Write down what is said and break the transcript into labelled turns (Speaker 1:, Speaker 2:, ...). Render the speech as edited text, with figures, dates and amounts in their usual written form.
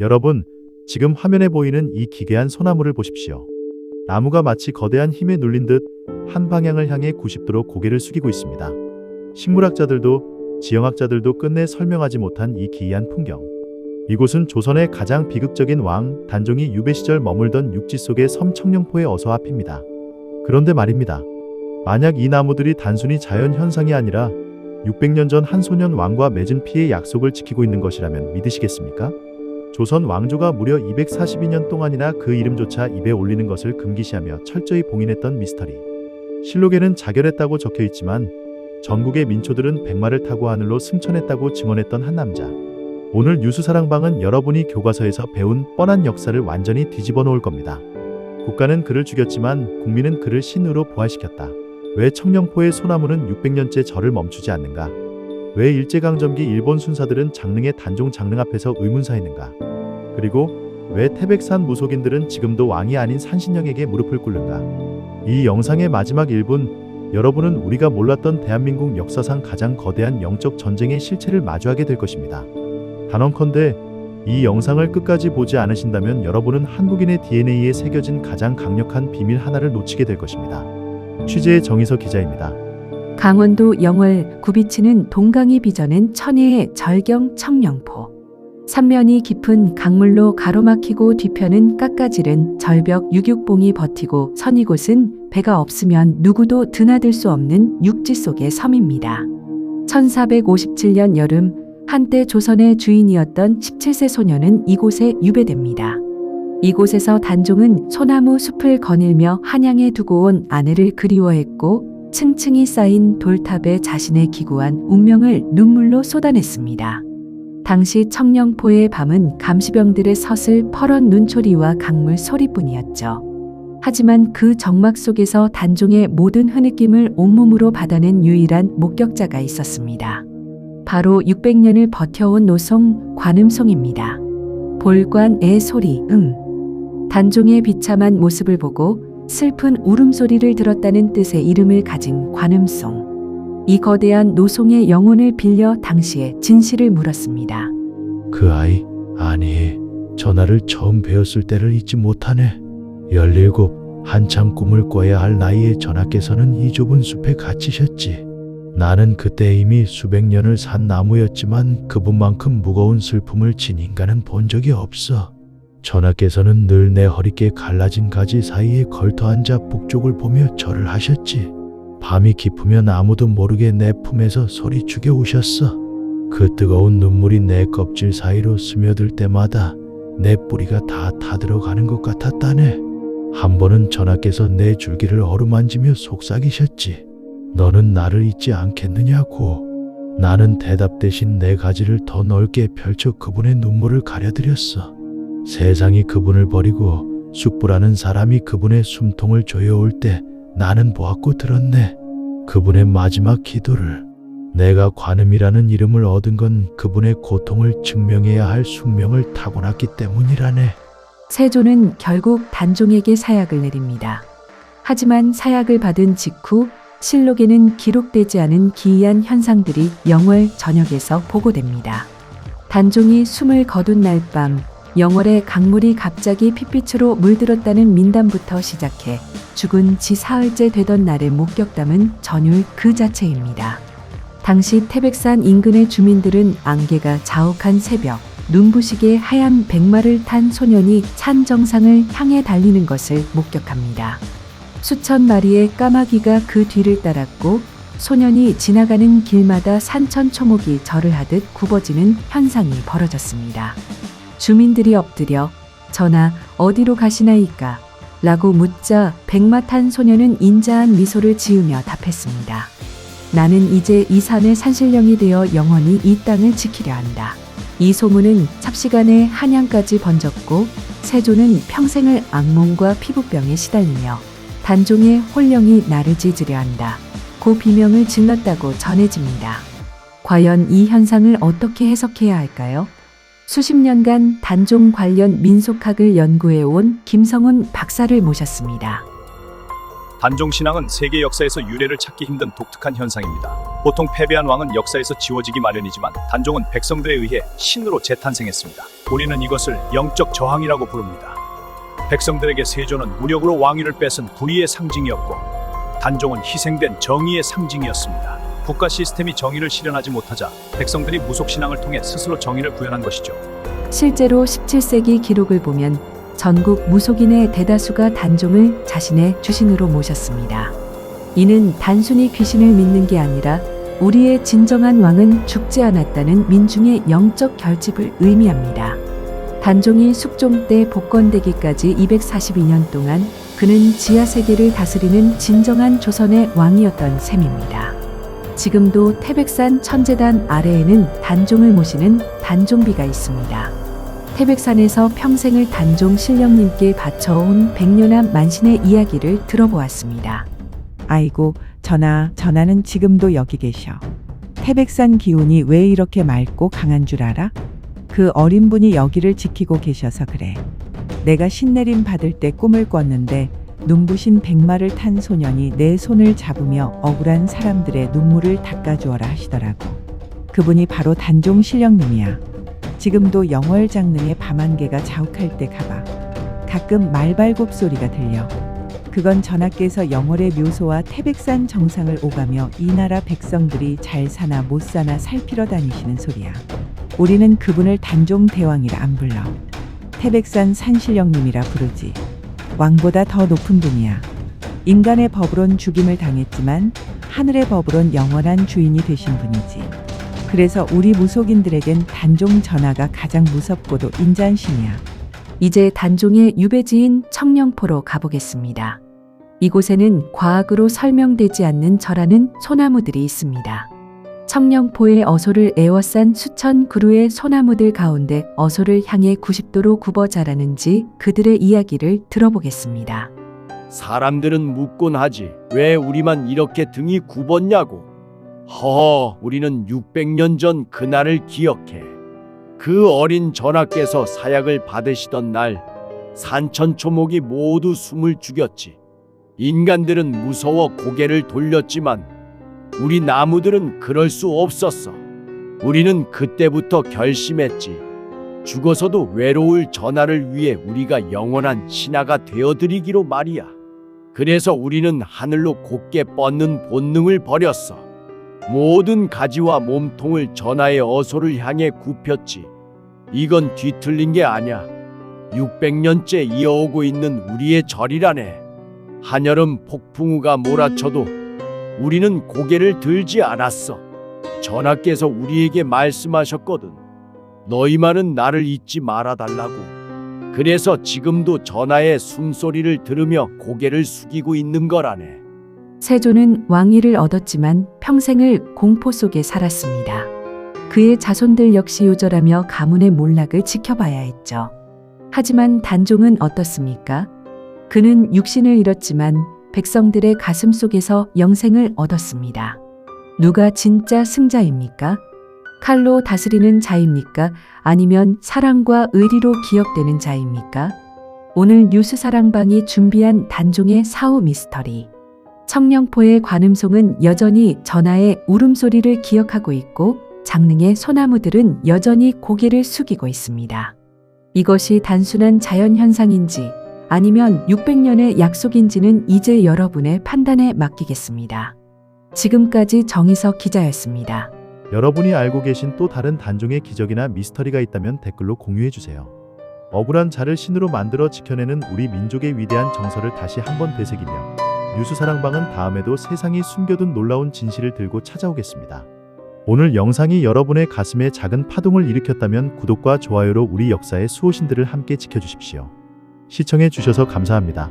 Speaker 1: 여러분, 지금 화면에 보이는 이 기괴한 소나무를 보십시오. 나무가 마치 거대한 힘에 눌린 듯 한 방향을 향해 90도로 고개를 숙이고 있습니다. 식물학자들도 지형학자들도 끝내 설명하지 못한 이 기이한 풍경. 이곳은 조선의 가장 비극적인 왕 단종이 유배 시절 머물던 육지 속의 섬 청룡포의 어서 앞입니다. 그런데 말입니다. 만약 이 나무들이 단순히 자연 현상이 아니라 600년 전 한 소년 왕과 맺은 피의 약속을 지키고 있는 것이라면 믿으시겠습니까? 조선 왕조가 무려 242년 동안이나 그 이름조차 입에 올리는 것을 금기시하며 철저히 봉인했던 미스터리. 실록에는 자결했다고 적혀 있지만 전국의 민초들은 백마를 타고 하늘로 승천했다고 증언했던 한 남자. 오늘 뉴스사랑방은 여러분이 교과서에서 배운 뻔한 역사를 완전히 뒤집어 놓을 겁니다. 국가는 그를 죽였지만 국민은 그를 신으로 부활시켰다. 왜 청룡포의 소나무는 600년째 절을 멈추지 않는가? 왜 일제강점기 일본 순사들은 장릉의 단종 장릉 앞에서 의문사했는가? 그리고 왜 태백산 무속인들은 지금도 왕이 아닌 산신령에게 무릎을 꿇는가? 이 영상의 마지막 1분, 여러분은 우리가 몰랐던 대한민국 역사상 가장 거대한 영적 전쟁의 실체를 마주하게 될 것입니다. 단언컨대 이 영상을 끝까지 보지 않으신다면 여러분은 한국인의 DNA에 새겨진 가장 강력한 비밀 하나를 놓치게 될 것입니다. 취재의 정희석 기자입니다.
Speaker 2: 강원도 영월 굽이치는 동강이 빚어낸 천혜의 절경 청룡포. 삼면이 깊은 강물로 가로막히고 뒤편은 깎아지른 절벽 유격봉이 버티고 선 이곳은 배가 없으면 누구도 드나들 수 없는 육지 속의 섬입니다. 1457년 여름 한때 조선의 주인이었던 17세 소녀는 이곳에 유배됩니다. 이곳에서 단종은 소나무 숲을 거닐며 한양에 두고 온 아내를 그리워했고 층층이 쌓인 돌탑에 자신의 기구한 운명을 눈물로 쏟아냈습니다. 당시 청룡포의 밤은 감시병들의 서슬 퍼런 눈초리와 강물 소리뿐이었죠. 하지만 그 적막 속에서 단종의 모든 흐느낌을 온몸으로 받아낸 유일한 목격자가 있었습니다. 바로 600년을 버텨온 노송 관음송입니다. 볼관의 소리, 단종의 비참한 모습을 보고 슬픈 울음소리를 들었다는 뜻의 이름을 가진 관음송. 이 거대한 노송의 영혼을 빌려 당시의 진실을 물었습니다.
Speaker 3: 그 아이, 아니, 전하를 처음 뵈었을 때를 잊지 못하네. 17, 한참 꿈을 꿔야 할 나이에 전하께서는 이 좁은 숲에 갇히셨지. 나는 그때 이미 수백 년을 산 나무였지만 그분만큼 무거운 슬픔을 진 인간은 본 적이 없어. 전하께서는 늘 내 허리께 갈라진 가지 사이에 걸터 앉아 북쪽을 보며 절을 하셨지. 밤이 깊으면 아무도 모르게 내 품에서 소리 죽여 우셨어. 그 뜨거운 눈물이 내 껍질 사이로 스며들 때마다 내 뿌리가 다 타들어가는 것 같았다네. 한 번은 전하께서 내 줄기를 어루만지며 속삭이셨지. 너는 나를 잊지 않겠느냐고. 나는 대답 대신 내 가지를 더 넓게 펼쳐 그분의 눈물을 가려드렸어. 세상이 그분을 버리고 숙부라는 사람이 그분의 숨통을 조여올 때 나는 보았고 들었네. 그분의 마지막 기도를. 내가 관음이라는 이름을 얻은 건 그분의 고통을 증명해야 할 숙명을 타고났기 때문이라네.
Speaker 2: 세조는 결국 단종에게 사약을 내립니다. 하지만 사약을 받은 직후 실록에는 기록되지 않은 기이한 현상들이 영월 전역에서 보고됩니다. 단종이 숨을 거둔 날 밤 영월의 강물이 갑자기 핏빛으로 물들었다는 민담부터 시작해 죽은 지 사흘째 되던 날의 목격담은 전율 그 자체입니다. 당시 태백산 인근의 주민들은 안개가 자욱한 새벽, 눈부시게 하얀 백마를 탄 소년이 산 정상을 향해 달리는 것을 목격합니다. 수천 마리의 까마귀가 그 뒤를 따랐고 소년이 지나가는 길마다 산천 초목이 절을 하듯 굽어지는 현상이 벌어졌습니다. 주민들이 엎드려 전하 어디로 가시나이까? 라고 묻자 백마 탄 소년은 인자한 미소를 지으며 답했습니다. 나는 이제 이 산의 산신령이 되어 영원히 이 땅을 지키려 한다. 이 소문은 삽시간에 한양까지 번졌고 세조는 평생을 악몽과 피부병에 시달리며 단종의 홀령이 나를 찢으려 한다. 고 비명을 질렀다고 전해집니다. 과연 이 현상을 어떻게 해석해야 할까요? 수십 년간 단종 관련 민속학을 연구해온 김성훈 박사를 모셨습니다.
Speaker 4: 단종 신앙은 세계 역사에서 유례를 찾기 힘든 독특한 현상입니다. 보통 패배한 왕은 역사에서 지워지기 마련이지만 단종은 백성들에 의해 신으로 재탄생했습니다. 우리는 이것을 영적 저항이라고 부릅니다. 백성들에게 세조는 무력으로 왕위를 뺏은 불의의 상징이었고 단종은 희생된 정의의 상징이었습니다. 국가 시스템이 정의를 실현하지 못하자 백성들이 무속신앙을 통해 스스로 정의를 구현한 것이죠.
Speaker 2: 실제로 17세기 기록을 보면 전국 무속인의 대다수가 단종을 자신의 주신으로 모셨습니다. 이는 단순히 귀신을 믿는 게 아니라 우리의 진정한 왕은 죽지 않았다는 민중의 영적 결집을 의미합니다. 단종이 숙종 때 복권되기까지 242년 동안 그는 지하세계를 다스리는 진정한 조선의 왕이었던 셈입니다. 지금도 태백산 천재단 아래에는 단종을 모시는 단종비가 있습니다. 태백산에서 평생을 단종 신령님께 바쳐온 백년한 만신의 이야기를 들어보았습니다.
Speaker 5: 아이고, 전하는 지금도 여기 계셔. 태백산 기운이 왜 이렇게 맑고 강한 줄 알아? 그 어린 분이 여기를 지키고 계셔서 그래. 내가 신내림 받을 때 꿈을 꿨는데 눈부신 백마를 탄 소년이 내 손을 잡으며 억울한 사람들의 눈물을 닦아주어라 하시더라고. 그분이 바로 단종 신령님이야. 지금도 영월장릉의 밤안개가 자욱할 때 가봐. 가끔 말발굽 소리가 들려. 그건 전하께서 영월의 묘소와 태백산 정상을 오가며 이 나라 백성들이 잘 사나 못 사나 살피러 다니시는 소리야. 우리는 그분을 단종 대왕이라 안 불러. 태백산 산신령님이라 부르지. 왕보다 더 높은 분이야. 인간의 법으론 죽임을 당했지만 하늘의 법으론 영원한 주인이 되신 분이지. 그래서 우리 무속인들에겐 단종 전하가 가장 무섭고도 인자하신이야.
Speaker 2: 이제 단종의 유배지인 청령포로 가보겠습니다. 이곳에는 과학으로 설명되지 않는 절하는 소나무들이 있습니다. 청령포의 어소를 에워싼 수천 그루의 소나무들 가운데 어소를 향해 90도로 굽어 자라는지 그들의 이야기를 들어보겠습니다.
Speaker 6: 사람들은 묻곤 하지 왜 우리만 이렇게 등이 굽었냐고. 허허, 우리는 600년 전 그날을 기억해. 그 어린 전하께서 사약을 받으시던 날 산천초목이 모두 숨을 죽였지. 인간들은 무서워 고개를 돌렸지만 우리 나무들은 그럴 수 없었어. 우리는 그때부터 결심했지. 죽어서도 외로울 전하를 위해 우리가 영원한 신하가 되어드리기로 말이야. 그래서 우리는 하늘로 곧게 뻗는 본능을 버렸어. 모든 가지와 몸통을 전하의 어소를 향해 굽혔지. 이건 뒤틀린 게 아니야. 600년째 이어오고 있는 우리의 절이라네. 한여름 폭풍우가 몰아쳐도 우리는 고개를 들지 않았어. 전하께서 우리에게 말씀하셨거든. 너희만은 나를 잊지 말아달라고. 그래서 지금도 전하의 숨소리를 들으며 고개를 숙이고 있는 거라네.
Speaker 2: 세조는 왕위를 얻었지만 평생을 공포 속에 살았습니다. 그의 자손들 역시 요절하며 가문의 몰락을 지켜봐야 했죠. 하지만 단종은 어떻습니까? 그는 육신을 잃었지만 백성들의 가슴 속에서 영생을 얻었습니다. 누가 진짜 승자입니까? 칼로 다스리는 자입니까? 아니면 사랑과 의리로 기억되는 자입니까? 오늘 뉴스사랑방이 준비한 단종의 사후 미스터리. 청령포의 관음송은 여전히 전하의 울음소리를 기억하고 있고 장릉의 소나무들은 여전히 고개를 숙이고 있습니다. 이것이 단순한 자연현상인지 아니면 600년의 약속인지는 이제 여러분의 판단에 맡기겠습니다. 지금까지 정희석 기자였습니다.
Speaker 1: 여러분이 알고 계신 또 다른 단종의 기적이나 미스터리가 있다면 댓글로 공유해주세요. 억울한 자를 신으로 만들어 지켜내는 우리 민족의 위대한 정서를 다시 한번 되새기며 뉴스사랑방은 다음에도 세상이 숨겨둔 놀라운 진실을 들고 찾아오겠습니다. 오늘 영상이 여러분의 가슴에 작은 파동을 일으켰다면 구독과 좋아요로 우리 역사의 수호신들을 함께 지켜주십시오. 시청해 주셔서 감사합니다.